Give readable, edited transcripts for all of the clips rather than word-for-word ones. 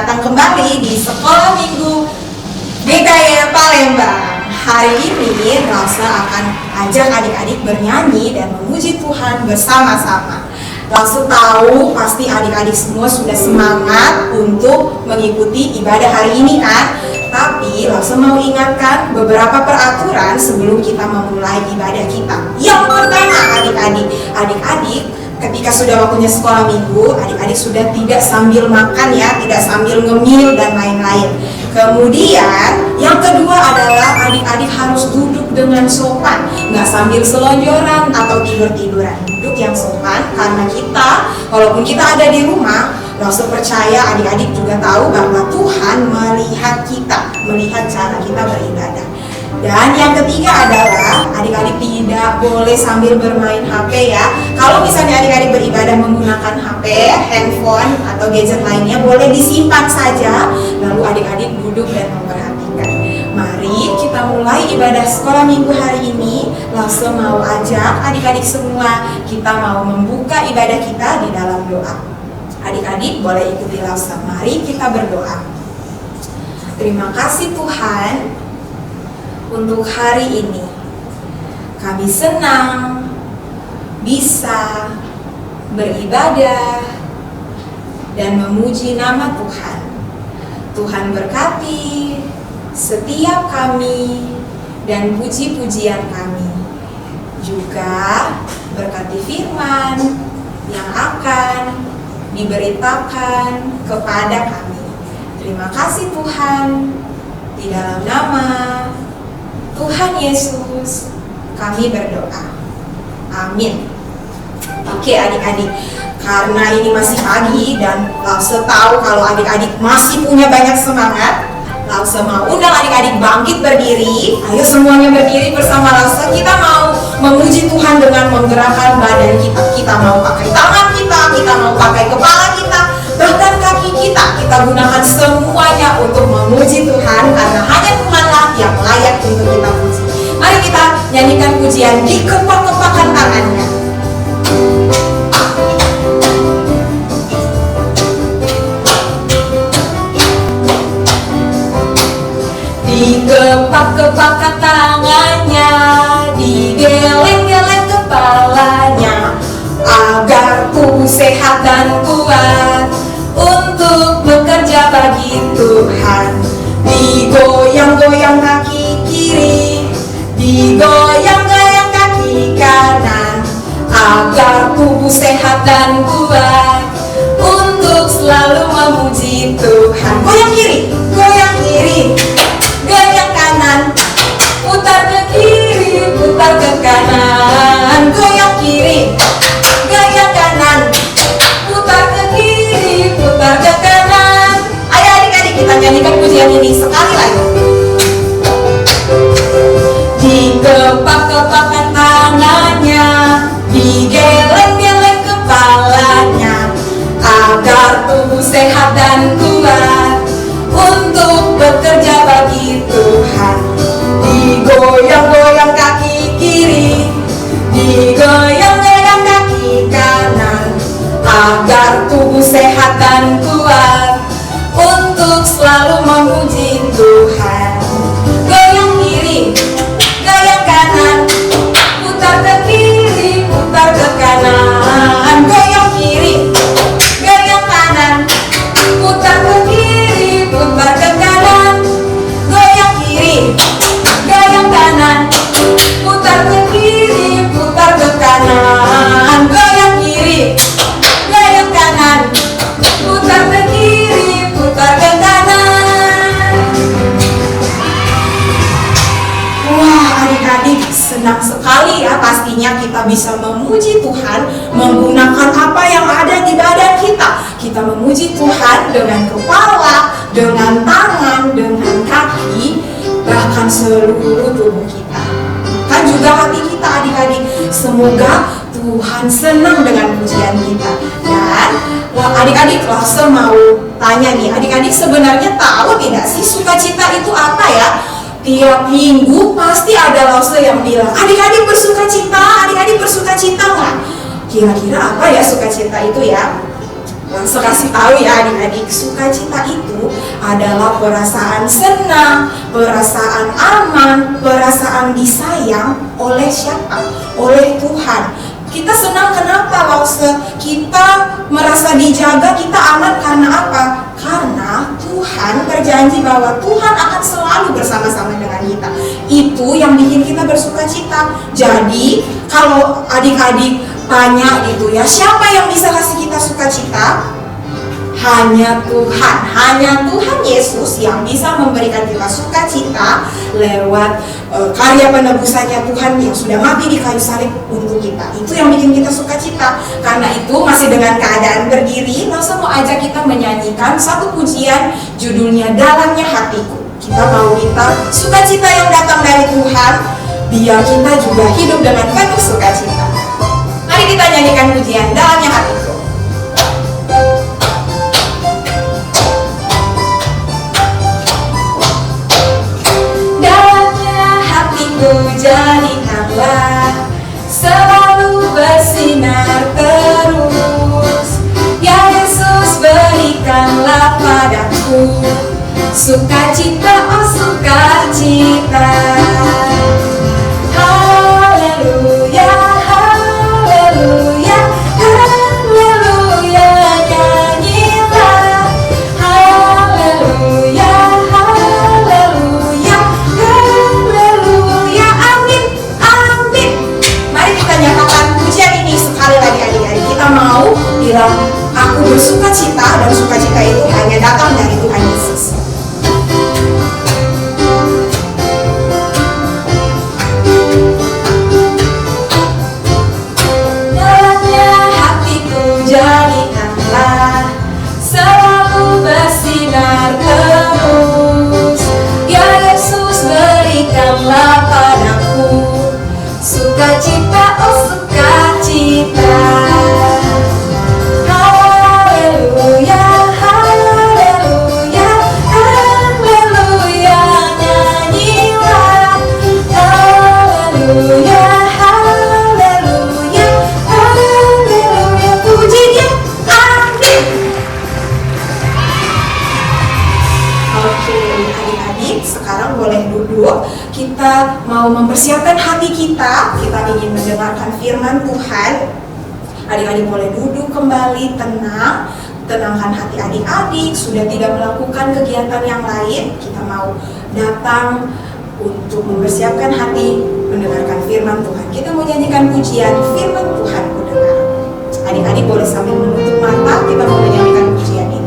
datang kembali di Sekolah Minggu GKY Palembang. Hari ini Lause akan ajak adik-adik bernyanyi dan memuji Tuhan bersama-sama. Lause tahu pasti adik-adik semua sudah semangat untuk mengikuti ibadah hari ini kan? Tapi Lause mau ingatkan beberapa peraturan sebelum kita memulai ibadah kita. Yang pertama adik-adik ketika sudah waktunya sekolah minggu, adik-adik sudah tidak sambil makan ya, tidak sambil ngemil dan lain-lain. Kemudian yang kedua adalah adik-adik harus duduk dengan sopan, nggak sambil selonjoran atau tidur-tiduran. Duduk yang sopan karena kita, walaupun kita ada di rumah, Lause percaya adik-adik juga tahu bahwa Tuhan melihat kita, melihat cara kita beribadah. Dan yang ketiga adalah adik-adik tidak boleh sambil bermain HP ya. Kalau misalnya adik-adik beribadah menggunakan HP, handphone, atau gadget lainnya boleh disimpan saja. Lalu adik-adik duduk dan memperhatikan. Mari kita mulai ibadah sekolah minggu hari ini. Lause mau ajak adik-adik semua, kita mau membuka ibadah kita di dalam doa. Adik-adik boleh ikuti Lause. Mari kita berdoa. Terima kasih Tuhan untuk hari ini. Kami senang bisa beribadah dan memuji nama Tuhan. Tuhan berkati setiap kami dan puji-pujian kami. Juga berkati firman yang akan diberitakan kepada kami. Terima kasih Tuhan. Di dalam nama Tuhan Yesus kami berdoa. Amin. Oke adik-adik, karena ini masih pagi dan Lause tahu kalau adik-adik masih punya banyak semangat, Lause mau undang adik-adik bangkit berdiri. Ayo semuanya berdiri bersama Lause. Kita mau memuji Tuhan dengan menggerakkan badan kita. Kita mau pakai tangan kita mau pakai kepala kita, bahkan kaki kita gunakan semuanya untuk memuji Tuhan, karena hanya Tuhanlah yang layak untuk kita puji. Mari kita nyanyikan pujian di kepak-kepakan tangannya. Di kepak-kepakan tangannya, digeleng-geleng kepalanya, agar tubuh sehat dan kuat untuk bekerja bagi Tuhan. Digoyang-goyang kaki kiri, digoyang-goyang kaki kanan, agar tubuh sehat dan kuat untuk selalu memuji Tuhan. Goyang kiri, goyang kiri, goyang kanan, putar ke kiri, putar ke kanan. Goyang kiri, goyang kanan, putar ke kiri, putar ke kanan. Ayo adik-adik kita nyanyikan pujian ini sekali lagi. Dikepak-kepakan tangannya, digeleng-geleng kepalanya, agar tubuh sehat dan kuat untuk bekerja bagi Tuhan. Digoyang-goyang kaki kiri, digoyang-goyang kaki kanan, agar tubuh sehat dan kuat untuk selalu memuji Tuhan. Goyang kiri, goyang kanan, putar ke kiri, putar ke kanan. Goyang kiri, goyang kanan, putar ke kiri, putar ke kanan. Goyang kiri, goyang kanan, putar ke kiri, putar ke kanan. Goyang kiri, goyang kanan, putar ke kiri, putar ke kanan. Wah adik-adik, senang sekali ya pastinya kita bisa memuji Tuhan menggunakan apa yang ada di badan kita. Kita memuji Tuhan dengan kepala, dengan tangan, dengan kaki, bahkan seluruh tubuh kita. Kan juga hati kita adik-adik. Semoga Tuhan senang dengan pujian kita. Dan adik-adik Lause mau tanya nih, adik-adik sebenarnya tahu tidak sih sukacita itu apa ya? Tiap minggu pasti ada Lause yang bilang, adik-adik bersukacita nggak? Kira-kira apa ya sukacita itu ya? Langsung kasih tahu ya adik-adik, sukacita itu adalah perasaan senang, perasaan aman, perasaan disayang oleh siapa? Oleh Tuhan. Kita senang kenapa? Kita merasa dijaga, kita aman karena apa? Karena Tuhan berjanji bahwa Tuhan akan selalu bersama-sama dengan kita. Itu yang bikin kita bersukacita. Jadi kalau adik-adik tanya gitu ya, siapa yang bisa kasih kita sukacita? Hanya Tuhan Yesus yang bisa memberikan kita sukacita lewat karya penebusannya Tuhan yang sudah mati di kayu salib untuk kita. Itu yang bikin kita sukacita. Karena itu masih dengan keadaan berdiri, langsung mau ajak kita menyanyikan satu pujian judulnya Dalamnya Hatiku. Kita mau minta sukacita yang datang dari Tuhan, biar kita juga hidup dengan penuh sukacita. Mari kita nyanyikan pujian Dalamnya Hatiku. Jadikanlah selalu bersinar terus, ya Yesus berikanlah padaku sukacita, oh sukacita. Haleluya, haleluya, haleluya, nyanyilah. Haleluya, haleluya, haleluya, amin, amin. Mari kita nyatakan pujian ini sekali lagi adik-adik. Kita mau bilang, aku bersukacita, dan sukacita itu hanya datang dari Tuhan Yesus. Dalamnya hatiku jadikanlah selalu bersinar terus, ya Yesus berikanlah padaku sukacita, oh sukacita. Haleluya, haleluya, haleluya, nyanyilah. Haleluya, haleluya, haleluya, puji Dia, amin. Oke, adik-adik, sekarang boleh duduk. Kita mau mempersiapkan hati kita. Kita ingin mendengarkan firman Tuhan. Adik-adik boleh duduk kembali, tenang. Tenangkan hati adik-adik. Sudah tidak melakukan kegiatan yang lain, kita mau datang untuk mempersiapkan hati mendengarkan firman Tuhan. Kita mau nyanyikan pujian firman Tuhan ku dengar. Adik-adik boleh sambil menutup mata, kita mau menyanyikan pujian ini.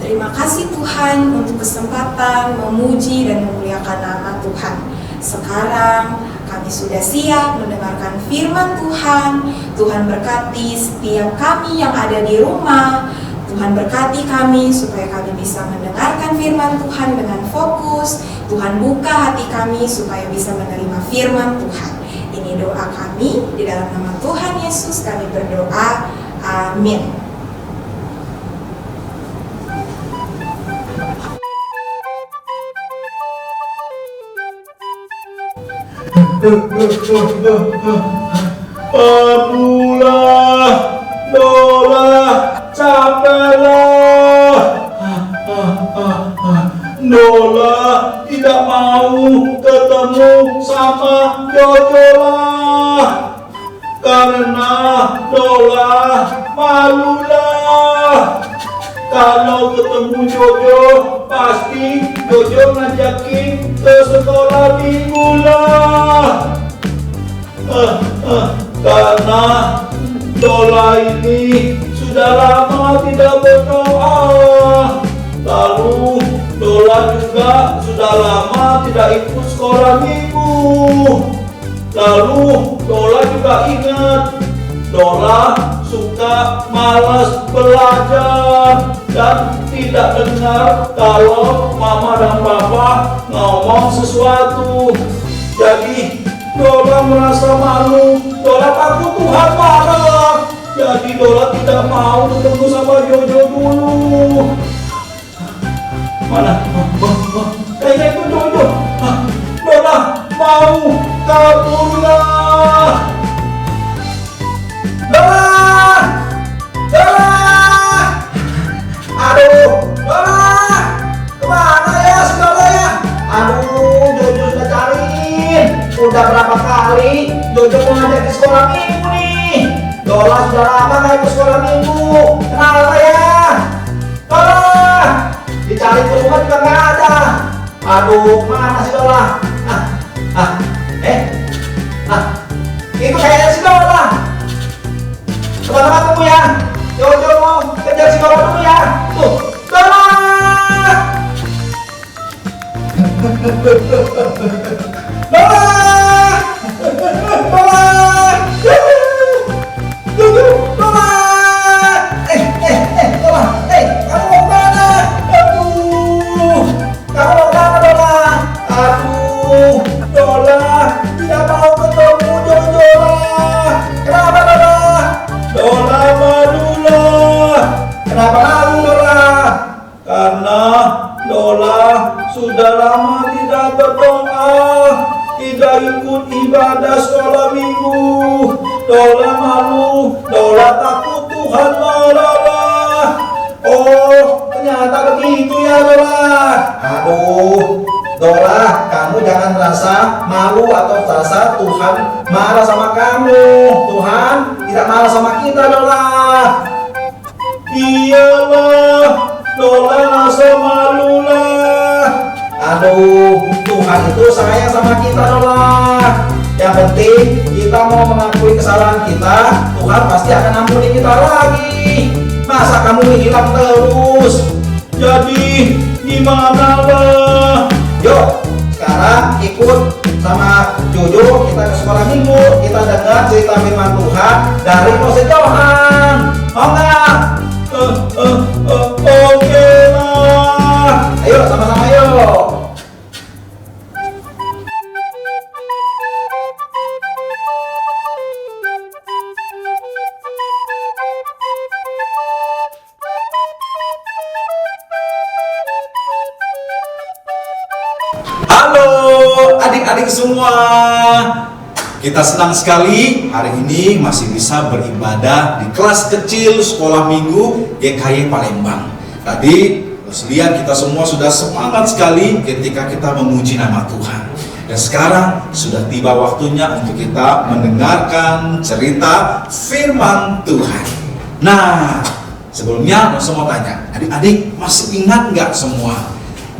Terima kasih Tuhan untuk kesempatan memuji dan memuliakan nama Tuhan. Sekarang kami sudah siap mendengarkan firman Tuhan. Tuhan berkati setiap kami yang ada di rumah. Tuhan berkati kami supaya kami bisa mendengarkan firman Tuhan dengan fokus. Tuhan buka hati kami supaya bisa menerima firman Tuhan. Ini doa kami, di dalam nama Tuhan Yesus kami berdoa. Amin. Adulah, Dola, capeklah. Dola tidak mau ketemu sama Jojolah, karena Dola malulah, kalau ketemu Jojo, pasti Jojo ngajakin ke sekolah minggu lah. Karena Dola ini sudah lama tidak berdoa. Lalu Dola juga sudah lama tidak ikut sekolah minggu. Lalu Dola juga ingat, Dola suka malas belajar dan tidak dengar kalau mama dan papa ngomong sesuatu. Jadi Dola merasa malu, Dola takut Tuhan marah. Jadi Dola tidak mau ketemu sama Jojo dulu. Mana? Kayaknya itu Jojo. Dola mau kabur lah. Dola! Dola! Aduh, Dola! Kemana ya si Dola ya? Aduh, Jojo sudah cariin. Udah berapa kali Jojo mau ngajak ke sekolah minggu nih. Dola sudah lama gak ikut sekolah minggu. Kenapa ya? Dola! Dicari ke rumah juga gak ada. Aduh, mana si Dola? Itu kayaknya si Dola. Teman-teman tunggu ya. Jojo mau kejar si Dola dulu ya. Tuh, Dola! Dola! Dola! Dola! Dola! Kamu mau kemana? Aduh! Kamu mau kemana, Dola? Aduh! Dola tidak mau ketemu Jojo lah. Kenapa, Dola? Dola malu lah. Kenapa malu, Dola? Karena Dola sudah lama tidak berdoa, tidak ikut ibadah sekolah minggu. Dola malu, Dola takut Tuhan marah lah. Oh, ternyata begitu ya, Dola. Aduh, Dola, kamu jangan merasa malu atau merasa Tuhan marah sama kamu. Tuhan tidak marah sama kita, Dola. Iyalah, Dola rasa malu lah. Aduh, Tuhan itu sayang sama kita, Dola. Yang penting kita mau mengakui kesalahan kita, Tuhan pasti akan ampuni kita lagi. Masa kamu hilang terus? Jadi gimana lah? Yuk, sekarang ikut sama Jojo kita ke sekolah minggu. Kita dengar cerita firman Tuhan dari Mose Johan. Mau nggak? Oke lah. Ayo sama-sama yuk. Halo adik-adik semua. Kita senang sekali hari ini masih bisa beribadah di kelas kecil sekolah minggu GKY Palembang. Tadi lihat kita semua sudah semangat sekali ketika kita memuji nama Tuhan. Dan sekarang sudah tiba waktunya untuk kita mendengarkan cerita firman Tuhan. Nah, sebelumnya saya mau tanya, adik-adik masih ingat nggak semua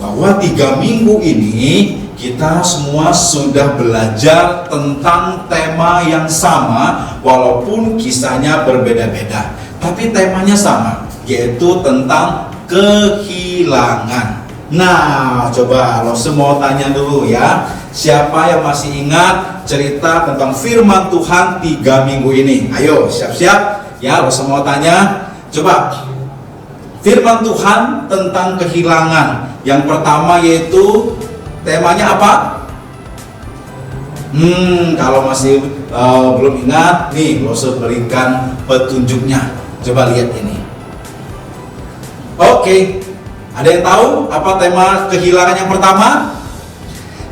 bahwa 3 minggu ini kita semua sudah belajar tentang tema yang sama, walaupun kisahnya berbeda-beda, tapi temanya sama, yaitu tentang kehilangan. Nah, coba lo semua tanya dulu ya, siapa yang masih ingat cerita tentang firman Tuhan 3 minggu ini? Ayo, siap-siap ya, lo semua tanya. Coba, firman Tuhan tentang kehilangan. Yang pertama yaitu temanya apa? Kalau masih belum ingat, nih Lose berikan petunjuknya. Coba lihat ini. Oke, ada yang tahu apa tema kehilangan yang pertama?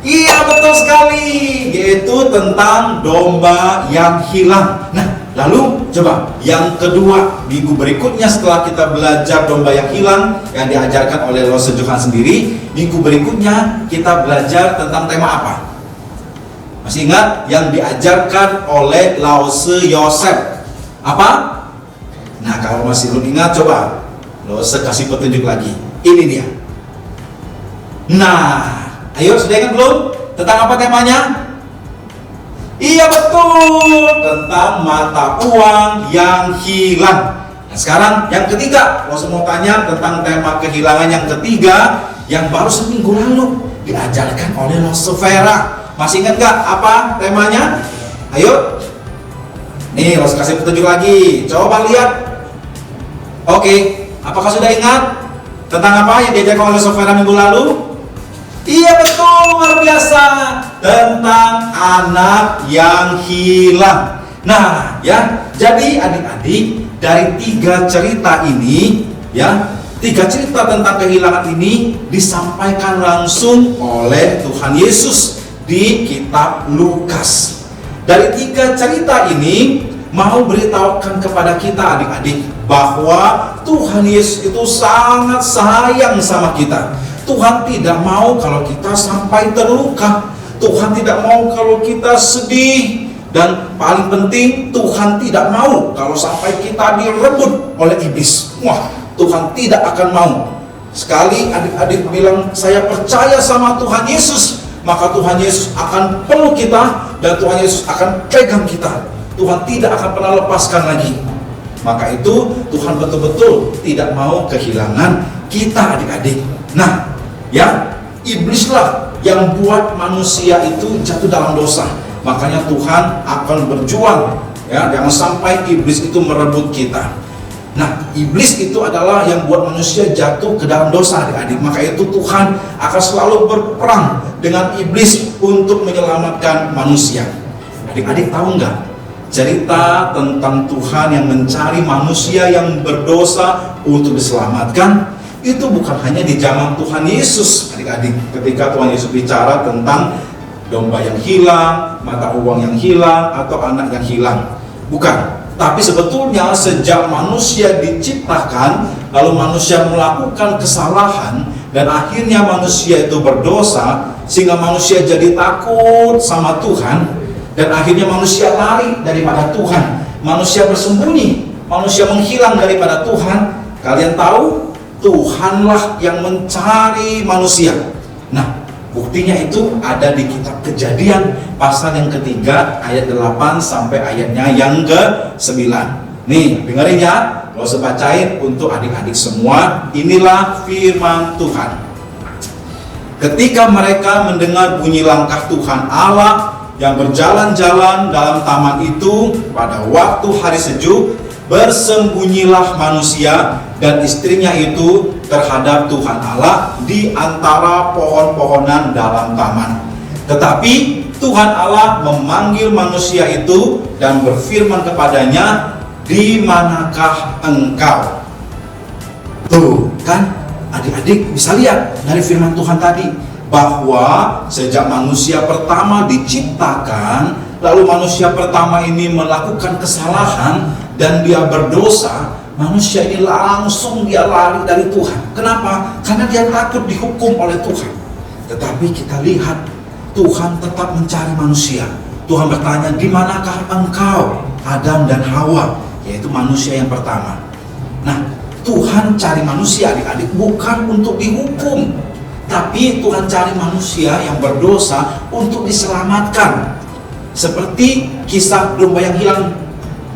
Iya, betul sekali, yaitu tentang domba yang hilang. Nah, lalu coba yang kedua, minggu berikutnya setelah kita belajar domba yang hilang yang diajarkan oleh Lose Johan sendiri, minggu berikutnya kita belajar tentang tema apa? Masih ingat yang diajarkan oleh Lause Yosef? Apa? Nah, kalau masih belum ingat, coba Saya kasih petunjuk lagi. Ini dia. Nah, ayo sudah ingat belum? Tentang apa temanya? Iya betul, tentang mata uang yang hilang. Nah, sekarang yang ketiga, saya mau tanya tentang tema kehilangan yang ketiga yang baru seminggu lalu diajarkan oleh Rosevera. Masih ingat gak apa temanya? Ayo. Nih, Ros kasih petunjuk lagi. Coba lihat. Oke, apakah sudah ingat tentang apa yang diajarkan oleh Rosevera minggu lalu? Iya betul, luar biasa, tentang anak yang hilang. Nah, ya, jadi adik-adik dari 3 cerita ini, ya, 3 cerita tentang kehilangan ini disampaikan langsung oleh Tuhan Yesus di kitab Lukas. Dari 3 cerita ini mau beritahukan kepada kita adik-adik bahwa Tuhan Yesus itu sangat sayang sama kita. Tuhan tidak mau kalau kita sampai terluka. Tuhan tidak mau kalau kita sedih. Dan paling penting, Tuhan tidak mau kalau sampai kita direbut oleh iblis. Wah, Tuhan tidak akan mau. Sekali adik-adik bilang, saya percaya sama Tuhan Yesus, maka Tuhan Yesus akan peluk kita dan Tuhan Yesus akan pegang kita. Tuhan tidak akan pernah lepaskan lagi. Maka itu Tuhan betul-betul tidak mau kehilangan kita adik-adik. Nah, ya, iblislah yang buat manusia itu jatuh dalam dosa. Makanya Tuhan akan berjuang, ya, jangan sampai iblis itu merebut kita. Nah, iblis itu adalah yang buat manusia jatuh ke dalam dosa adik-adik. Maka itu Tuhan akan selalu berperang dengan iblis untuk menyelamatkan manusia. Adik-adik tahu nggak cerita tentang Tuhan yang mencari manusia yang berdosa untuk diselamatkan? Itu bukan hanya di zaman Tuhan Yesus adik-adik. Ketika Tuhan Yesus bicara tentang domba yang hilang, mata uang yang hilang, atau anak yang hilang, bukan. Tapi sebetulnya sejak manusia diciptakan, lalu manusia melakukan kesalahan, dan akhirnya manusia itu berdosa, sehingga manusia jadi takut sama Tuhan, dan akhirnya manusia lari daripada Tuhan. Manusia bersembunyi, manusia menghilang daripada Tuhan. Kalian tahu, Tuhanlah yang mencari manusia. Nah, buktinya itu ada di kitab Kejadian pasal yang ketiga ayat 8 sampai ayatnya yang ke-9. Nih, dengerin ya. Gak usah bacain, untuk adik-adik semua. Inilah firman Tuhan. Ketika mereka mendengar bunyi langkah Tuhan Allah yang berjalan-jalan dalam taman itu pada waktu hari sejuk, bersembunyilah manusia dan istrinya itu terhadap Tuhan Allah di antara pohon-pohonan dalam taman. Tetapi Tuhan Allah memanggil manusia itu dan berfirman kepadanya, "Di manakah engkau?" Tuh kan adik-adik bisa lihat dari firman Tuhan tadi bahwa sejak manusia pertama diciptakan, lalu manusia pertama ini melakukan kesalahan dan dia berdosa, manusia ini langsung dia lari dari Tuhan. Kenapa? Karena dia takut dihukum oleh Tuhan. Tetapi kita lihat Tuhan tetap mencari manusia. Tuhan bertanya, "Di manakah engkau, Adam dan Hawa?" Yaitu manusia yang pertama. Nah, Tuhan cari manusia adik-adik bukan untuk dihukum, tapi Tuhan cari manusia yang berdosa untuk diselamatkan. Seperti kisah domba yang hilang.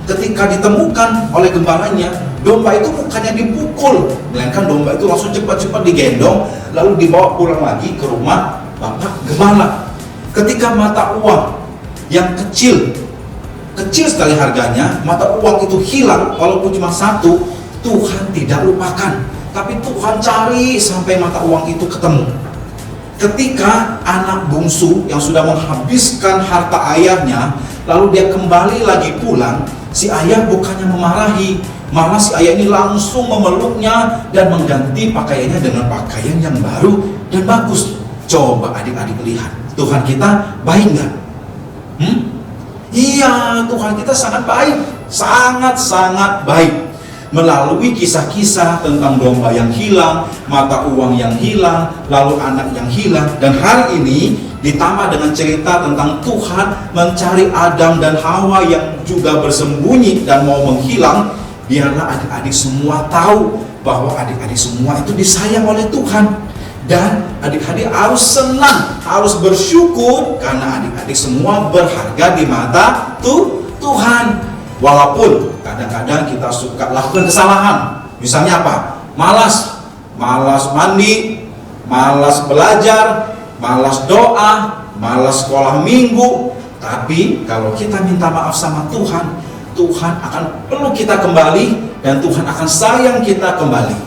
Ketika ditemukan oleh gembalanya, domba itu bukannya dipukul, melainkan domba itu langsung cepat-cepat digendong, lalu dibawa pulang lagi ke rumah bapak gembala. Ketika mata uang yang kecil sekali harganya, mata uang itu hilang, walaupun cuma 1, Tuhan tidak lupakan, tapi Tuhan cari sampai mata uang itu ketemu. Ketika anak bungsu yang sudah menghabiskan harta ayahnya, lalu dia kembali lagi pulang, si ayah bukannya memarahi, malah si ayah ini langsung memeluknya dan mengganti pakaiannya dengan pakaian yang baru dan bagus. Coba adik-adik lihat, Tuhan kita baik nggak? Iya, Tuhan kita sangat baik, sangat-sangat baik. Melalui kisah-kisah tentang domba yang hilang, mata uang yang hilang, lalu anak yang hilang, dan hari ini ditambah dengan cerita tentang Tuhan mencari Adam dan Hawa yang juga bersembunyi dan mau menghilang. biarlah adik-adik semua tahu bahwa adik-adik semua itu disayang oleh Tuhan. Dan adik-adik harus senang, harus bersyukur karena adik-adik semua berharga di mata Tuhan. Walaupun kadang-kadang kita suka lakukan kesalahan. Misalnya apa? Malas mandi, malas belajar, malas doa, malas sekolah minggu. Tapi kalau kita minta maaf sama Tuhan, Tuhan akan peluk kita kembali dan Tuhan akan sayang kita kembali.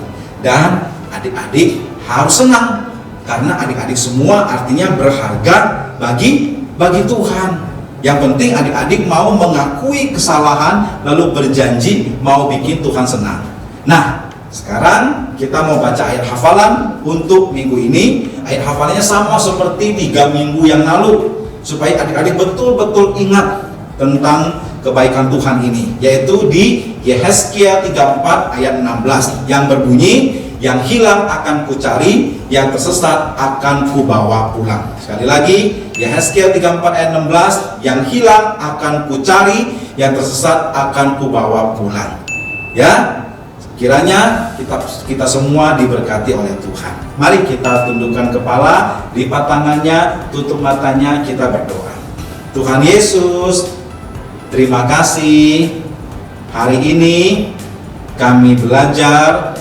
Dan adik-adik harus senang karena adik-adik semua artinya berharga bagi Tuhan. Yang penting adik-adik mau mengakui kesalahan lalu berjanji mau bikin Tuhan senang. Nah, sekarang kita mau baca ayat hafalan untuk minggu ini. Ayat hafalannya sama seperti 3 minggu yang lalu, supaya adik-adik betul-betul ingat tentang kebaikan Tuhan ini, yaitu di Yehezkiel 34 ayat 16 yang berbunyi, yang hilang akan kucari, yang tersesat akan kubawa pulang. Sekali lagi, Yehezkiel 34 ayat 16, yang hilang akan kucari, yang tersesat akan kubawa pulang. Ya, kiranya kita semua diberkati oleh Tuhan. Mari kita tundukkan kepala, lipat tangannya, tutup matanya, kita berdoa. Tuhan Yesus, terima kasih. Hari ini kami belajar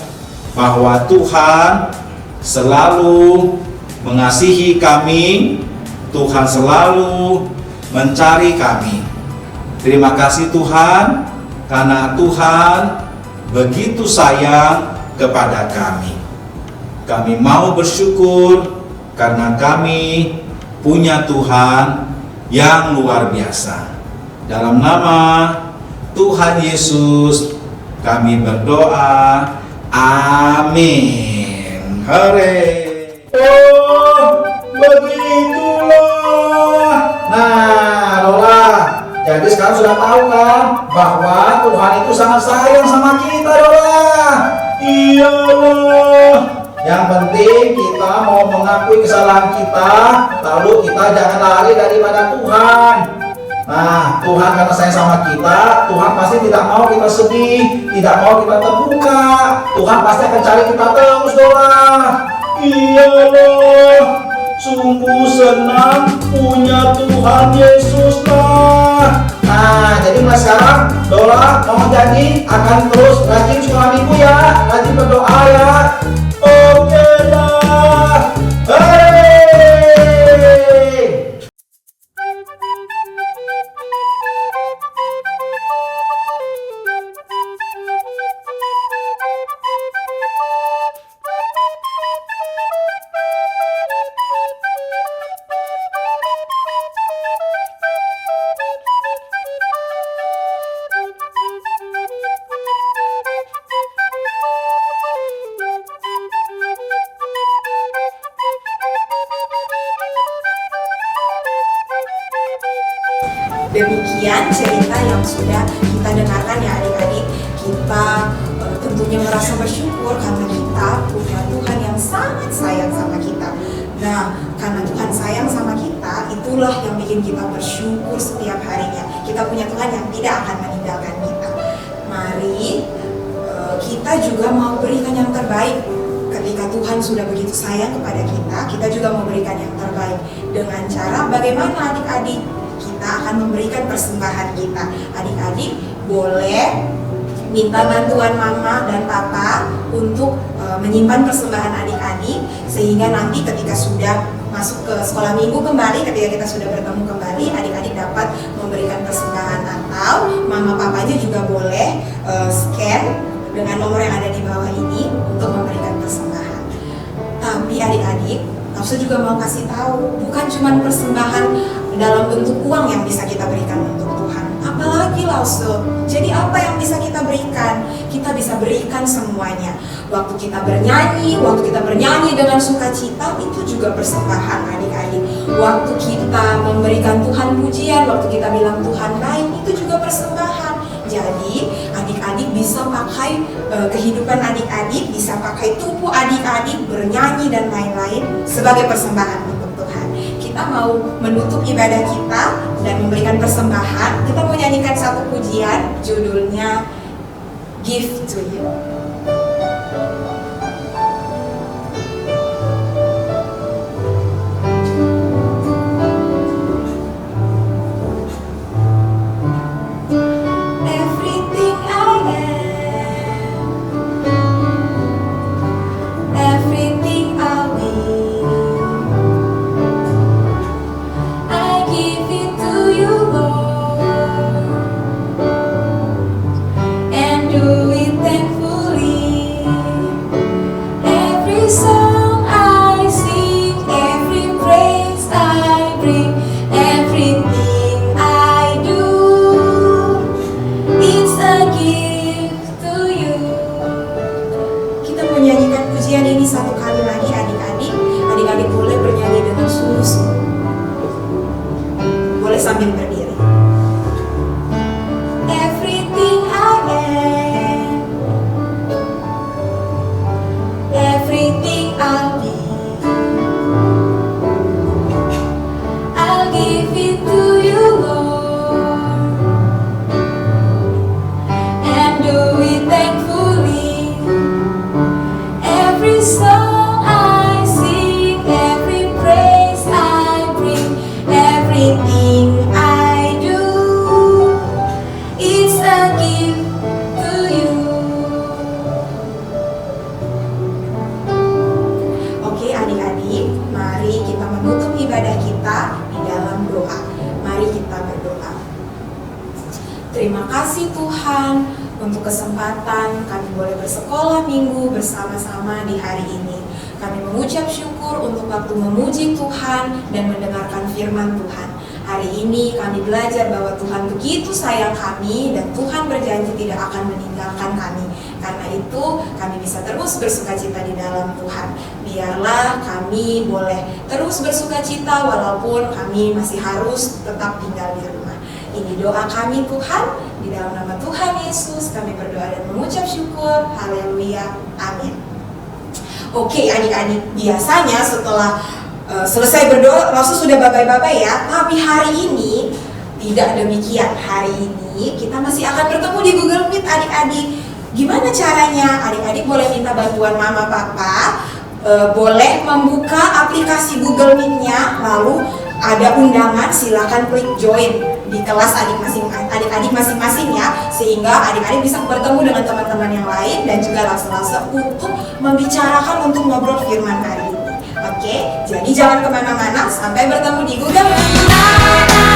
bahwa Tuhan selalu mengasihi kami, Tuhan selalu mencari kami. Terima kasih Tuhan, karena Tuhan begitu sayang kepada kami. Kami mau bersyukur karena kami punya Tuhan yang luar biasa. Dalam nama Tuhan Yesus kami berdoa. Amin. Hore. Oh, begitulah. Nah, Lola, jadi sekarang sudah tahu kan bahwa Tuhan itu sangat sayang sama kita, Lola. Iya, Lola. Yang penting kita mau mengakui kesalahan kita, lalu kita jangan lari daripada Tuhan. Nah, Tuhan karena sayang sama kita, Tuhan pasti tidak mau kita sedih, tidak mau kita terluka. Tuhan pasti akan cari kita terus, Dola. Iya loh, sungguh senang punya Tuhan Yesus lah. Nah, jadi mulai sekarang Dola mau janji akan terus rajin sekolah minggu ya, rajin berdoa ya. Oke dah. Hei. Demikian cerita yang sudah kita dengarkan ya adik-adik. Kita tentunya merasa bersyukur karena kita punya Tuhan yang sangat sayang sama kita. Nah, karena Tuhan sayang sama kita, itulah yang bikin kita bersyukur setiap harinya. Kita punya Tuhan yang tidak akan meninggalkan kita. Mari kita juga mau berikan yang terbaik. Ketika Tuhan sudah begitu sayang kepada kita, kita juga mau berikan yang terbaik. Dengan cara bagaimana adik-adik? Kita akan memberikan persembahan kita. Adik-adik boleh minta bantuan mama dan papa untuk menyimpan persembahan adik-adik, sehingga nanti ketika sudah masuk ke sekolah minggu kembali, ketika kita sudah bertemu kembali, adik-adik dapat memberikan persembahan. Atau mama papanya juga boleh scan dengan nomor yang ada di bawah ini untuk memberikan persembahan. Tapi adik-adik, Nafsa juga mau kasih tahu, bukan cuma persembahan dalam bentuk uang yang bisa kita berikan untuk Tuhan, apalagi Lause. Jadi apa yang bisa kita berikan? Kita bisa berikan semuanya. Waktu kita bernyanyi dengan sukacita, itu juga persembahan adik-adik. Waktu kita memberikan Tuhan pujian, waktu kita bilang Tuhan baik, itu juga persembahan. Jadi adik-adik bisa pakai kehidupan adik-adik, bisa pakai tubuh adik-adik bernyanyi dan lain-lain sebagai persembahan untuk Tuhan. Kita mau menutup ibadah kita dan memberikan persembahan. Kita mau nyanyikan satu pujian, judulnya give to you. Everything I am, everything I will, I give it to you, Lord, and do it thankfully. Every song I sing, every praise I bring, everything I do, it's a gift to you. Kita menyanyikan pujian ini satu kali lagi adik-adik. Adik-adik boleh bernyanyi dengan sungguh-sungguh. Boleh sambil berdiri. Everything I am, everything I'll be, I'll give it to you, Lord, and do it thankfully. Every song I sing, every praise I bring, everything I do, it's a gift to you. Oke adik-adik, mari kita menutup ibadah kita di dalam doa. Mari kita berdoa. Terima kasih Tuhan untuk kesempatan kami boleh bersekolah minggu bersama-sama di hari ini. Kami mengucap syukur untuk waktu memuji Tuhan dan mendengarkan firman Tuhan. Hari ini kami belajar bahwa Tuhan begitu sayang kami dan Tuhan berjanji tidak akan meninggalkan kami. Karena itu kami bisa terus bersukacita di dalam Tuhan. Biarlah kami boleh terus bersukacita walaupun kami masih harus tetap tinggal di rumah. Ini doa kami Tuhan, di dalam nama Tuhan Yesus kami berdoa dan mengucap syukur. Haleluya, amin. Oke adik-adik, biasanya setelah selesai berdoa langsung sudah bye-bye ya. Tapi hari ini tidak demikian. Hari ini kita masih akan bertemu di Google Meet adik-adik. Gimana caranya? Adik-adik boleh minta bantuan mama papa, boleh membuka aplikasi Google Meet-nya, lalu ada undangan, silakan klik join di kelas adik-adik masing-masing ya, sehingga adik-adik bisa bertemu dengan teman-teman yang lain dan juga langsung untuk membicarakan untuk ngobrol firman hari ini. Oke, jadi jangan kemana-mana, sampai bertemu di Google Meet.